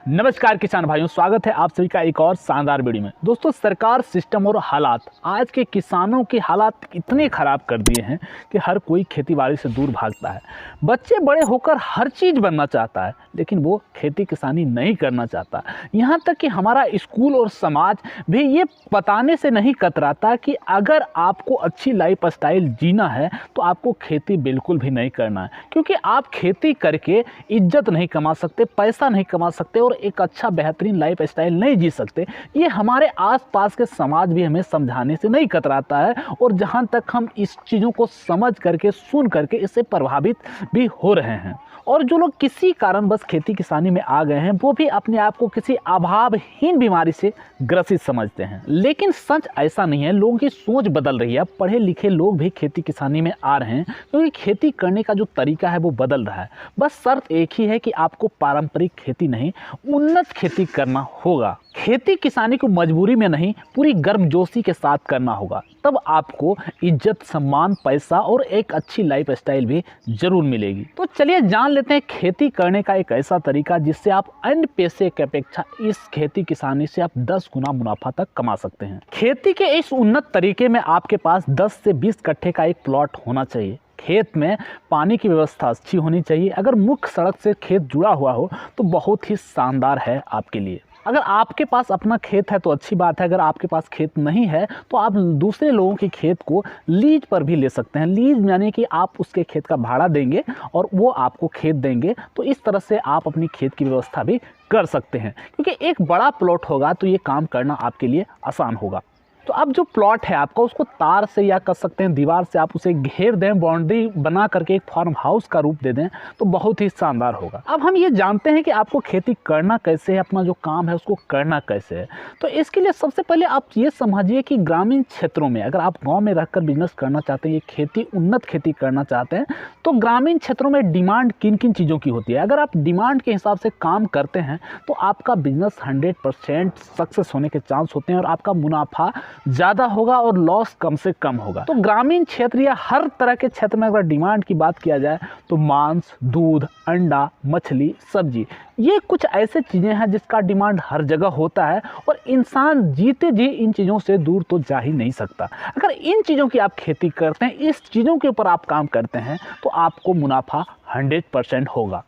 नमस्कार किसान भाइयों, स्वागत है आप सभी का एक और शानदार वीडियो में। दोस्तों, सरकार, सिस्टम और हालात आज के किसानों के हालात इतने ख़राब कर दिए हैं कि हर कोई खेतीबाड़ी से दूर भागता है। बच्चे बड़े होकर हर चीज़ बनना चाहता है, लेकिन वो खेती किसानी नहीं करना चाहता। यहाँ तक कि हमारा स्कूल और समाज भी ये बताने से नहीं कतराता कि अगर आपको अच्छी लाइफ स्टाइल जीना है तो आपको खेती बिल्कुल भी नहीं करना है, क्योंकि आप खेती करके इज्जत नहीं कमा सकते, पैसा नहीं कमा सकते और एक अच्छा बेहतरीन लाइफ स्टाइल नहीं जी सकते। ये हमारे आसपास के समाज भी हमें समझाने से नहीं कतराता है, और जहाँ तक हम इस चीज़ों को समझ करके, सुन करके इससे प्रभावित भी हो रहे हैं। और जो लोग किसी कारण बस खेती किसानी में आ गए हैं, वो भी अपने आप को किसी अभावहीन बीमारी से ग्रसित समझते हैं। लेकिन सच ऐसा नहीं है, लोगों की सोच बदल रही है। पढ़े लिखे लोग भी खेती किसानी में आ रहे हैं, क्योंकि खेती करने का जो तरीका है वो बदल रहा है। बस शर्त एक ही है कि आपको पारंपरिक खेती नहीं, उन्नत खेती करना होगा। खेती किसानी को मजबूरी में नहीं, पूरी गर्मजोशी के साथ करना होगा। तब आपको इज्जत, सम्मान, पैसा और एक अच्छी लाइफ स्टाइल भी जरूर मिलेगी। तो चलिए जान लेते हैं खेती करने का एक ऐसा तरीका जिससे आप अन्य पैसे की अपेक्षा इस खेती किसानी से आप 10 गुना मुनाफा तक कमा सकते हैं। खेती के इस उन्नत तरीके में आपके पास 10 से 20 कट्ठे का एक प्लॉट होना चाहिए। खेत में पानी की व्यवस्था अच्छी होनी चाहिए। अगर मुख्य सड़क से खेत जुड़ा हुआ हो तो बहुत ही शानदार है आपके लिए। अगर आपके पास अपना खेत है तो अच्छी बात है। अगर आपके पास खेत नहीं है तो आप दूसरे लोगों के खेत को लीज पर भी ले सकते हैं। लीज यानी कि आप उसके खेत का भाड़ा देंगे और वो आपको खेत देंगे। तो इस तरह से आप अपनी खेत की व्यवस्था भी कर सकते हैं, क्योंकि एक बड़ा प्लॉट होगा तो ये काम करना आपके लिए आसान होगा। तो अब जो प्लॉट है आपका, उसको तार से या कर सकते हैं दीवार से आप उसे घेर दें, बाउंड्री बना करके एक फार्म हाउस का रूप दे दें, तो बहुत ही शानदार होगा। अब हम ये जानते हैं कि आपको खेती करना कैसे है, अपना जो काम है उसको करना कैसे है। तो इसके लिए सबसे पहले आप ये समझिए कि ग्रामीण क्षेत्रों में, अगर आप गाँव में रहकर बिजनेस करना चाहते हैं, ये खेती, उन्नत खेती करना चाहते हैं, तो ग्रामीण क्षेत्रों में डिमांड किन किन चीज़ों की होती है। अगर आप डिमांड के हिसाब से काम करते हैं तो आपका बिजनेस 100% सक्सेस होने के चांस होते हैं और आपका मुनाफा ज़्यादा होगा और लॉस कम से कम होगा। तो ग्रामीण क्षेत्र या हर तरह के क्षेत्र में अगर डिमांड की बात किया जाए तो मांस, दूध, अंडा, मछली, सब्जी, ये कुछ ऐसे चीज़ें हैं जिसका डिमांड हर जगह होता है, और इंसान जीते जी इन चीज़ों से दूर तो जा ही नहीं सकता। अगर इन चीज़ों की आप खेती करते हैं, इस चीज़ों के ऊपर आप काम करते हैं, तो आपको मुनाफा 100% होगा।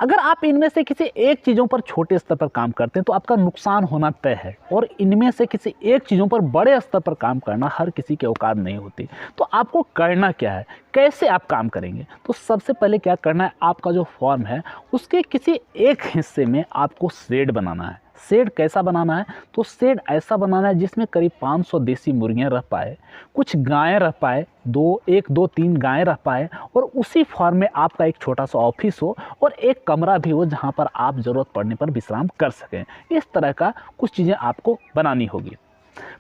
अगर आप इनमें से किसी एक चीज़ों पर छोटे स्तर पर काम करते हैं तो आपका नुकसान होना तय है, और इनमें से किसी एक चीज़ों पर बड़े स्तर पर काम करना हर किसी के औकात नहीं होती। तो आपको करना क्या है, कैसे आप काम करेंगे? तो सबसे पहले क्या करना है, आपका जो फॉर्म है उसके किसी एक हिस्से में आपको शेड बनाना है। शेड कैसा बनाना है? तो शेड ऐसा बनाना है जिसमें करीब 500 देसी मुर्गियां रह पाए, कुछ गायें रह पाए, 1, 2, 3 गायें रह पाए, और उसी फार्म में आपका एक छोटा सा ऑफिस हो और एक कमरा भी हो जहां पर आप ज़रूरत पड़ने पर विश्राम कर सकें। इस तरह का कुछ चीज़ें आपको बनानी होगी।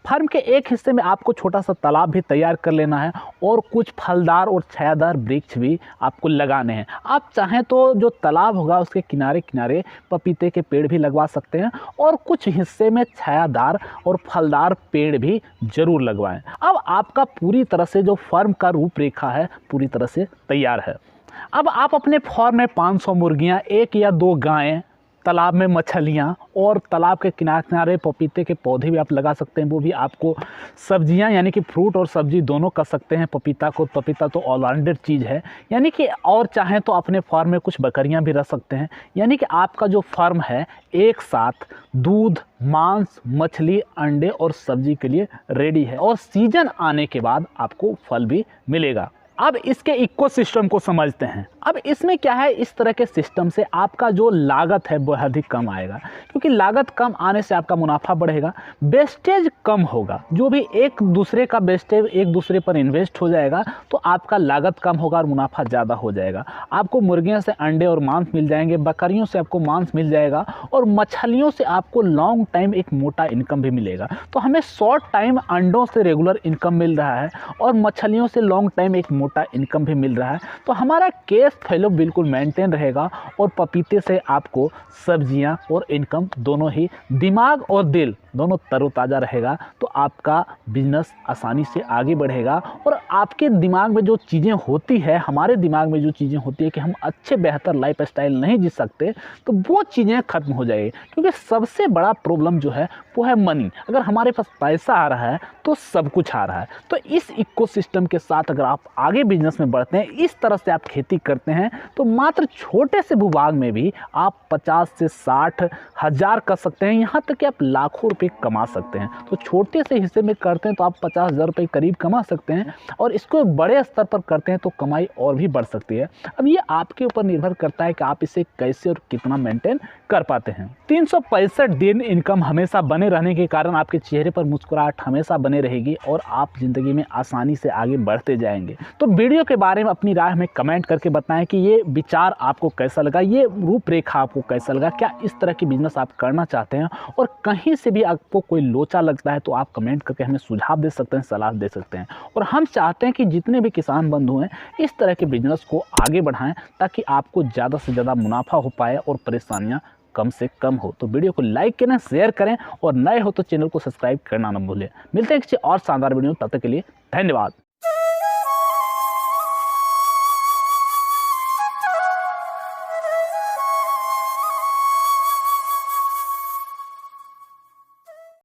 फार्म के एक हिस्से में आपको छोटा सा तालाब भी तैयार कर लेना है, और कुछ फलदार और छायादार वृक्ष भी आपको लगाने हैं। आप चाहें तो जो तालाब होगा उसके किनारे किनारे पपीते के पेड़ भी लगवा सकते हैं, और कुछ हिस्से में छायादार और फलदार पेड़ भी जरूर लगवाएं। अब आपका पूरी तरह से जो फार्म का रूपरेखा है पूरी तरह से तैयार है। अब आप अपने फार्म में 500 मुर्गियाँ, 1 या 2 गायें, तालाब में मछलियाँ, और तालाब के किनारे किनारे पपीते के पौधे भी आप लगा सकते हैं। वो भी आपको सब्जियां यानी कि फ्रूट और सब्जी दोनों कर सकते हैं। पपीता तो ऑलराउंडर चीज़ है, यानी कि, और चाहें तो अपने फार्म में कुछ बकरियां भी रख सकते हैं। यानी कि आपका जो फार्म है एक साथ दूध, मांस, मछली, अंडे और सब्जी के लिए रेडी है, और सीजन आने के बाद आपको फल भी मिलेगा। अब इसके इकोसिस्टम को समझते हैं। अब इसमें क्या है, इस तरह के सिस्टम से आपका जो लागत है वो अधिक कम आएगा, क्योंकि लागत कम आने से आपका मुनाफा बढ़ेगा, वेस्टेज कम होगा। जो भी एक दूसरे का वेस्टेज एक दूसरे पर इन्वेस्ट हो जाएगा तो आपका लागत कम होगा और मुनाफा ज़्यादा हो जाएगा। आपको मुर्गियों से अंडे और मांस मिल जाएंगे, बकरियों से आपको मांस मिल जाएगा, और मछलियों से आपको लॉन्ग टाइम एक मोटा इनकम भी मिलेगा। तो हमें शॉर्ट टाइम अंडों से रेगुलर इनकम मिल रहा है, और मछलियों से लॉन्ग टाइम एक मोटा इनकम भी मिल रहा है, तो हमारा कैश फ्लो बिल्कुल मेंटेन रहेगा और पपीते से आपको सब्जियां और इनकम दोनों ही, दिमाग और दिल दोनों तरोताज़ा रहेगा। तो आपका बिजनेस आसानी से आगे बढ़ेगा और आपके दिमाग में जो चीज़ें होती है, हमारे दिमाग में जो चीज़ें होती है कि हम अच्छे बेहतर लाइफ स्टाइल नहीं जी सकते, तो वो चीज़ें ख़त्म हो जाएगी। क्योंकि सबसे बड़ा प्रॉब्लम जो है वो है मनी। अगर हमारे पास पैसा आ रहा है तो सब कुछ आ रहा है। तो इस इकोसिस्टम के साथ अगर आप आगे बिजनेस में बढ़ते हैं, इस तरह से आप खेती करते हैं, तो मात्र छोटे से भूभाग में भी आप 50 से 60 हज़ार कर सकते हैं, यहाँ तक कि आप लाखों रुपए कमा सकते हैं। तो छोटे से हिस्से में करते हैं तो आप 50,000 रुपये करीब कमा सकते हैं, और इसको बड़े स्तर पर करते हैं तो कमाई और भी बढ़ सकती है। अब ये आपके ऊपर निर्भर करता है कि आप इसे कैसे और कितना मेंटेन कर पाते हैं। 365 दिन इनकम हमेशा बने रहने के कारण आपके चेहरे पर मुस्कुराहट हमेशा बने रहेगी और आप ज़िंदगी में आसानी से आगे बढ़ते जाएंगे। तो वीडियो के बारे में अपनी राय हमें कमेंट करके बताएं कि ये विचार आपको कैसा लगा, ये रूपरेखा आपको कैसा लगा, क्या इस तरह की बिजनेस आप करना चाहते हैं, और कहीं से भी आपको कोई लोचा लगता है तो आप कमेंट करके हमें सुझाव दे सकते हैं, सलाह दे सकते हैं। और हम चाहते हैं कि जितने भी किसान बंधु हैं इस तरह के बिजनेस को आगे बढ़ाएं, ताकि आपको ज़्यादा से ज़्यादा मुनाफा हो पाए और परेशानियां कम से कम हो। तो वीडियो को लाइक करें, शेयर करें, और नए हो तो चैनल को सब्सक्राइब करना न भूलें। मिलते हैं किसी और शानदार वीडियो में, तब तक के लिए धन्यवाद।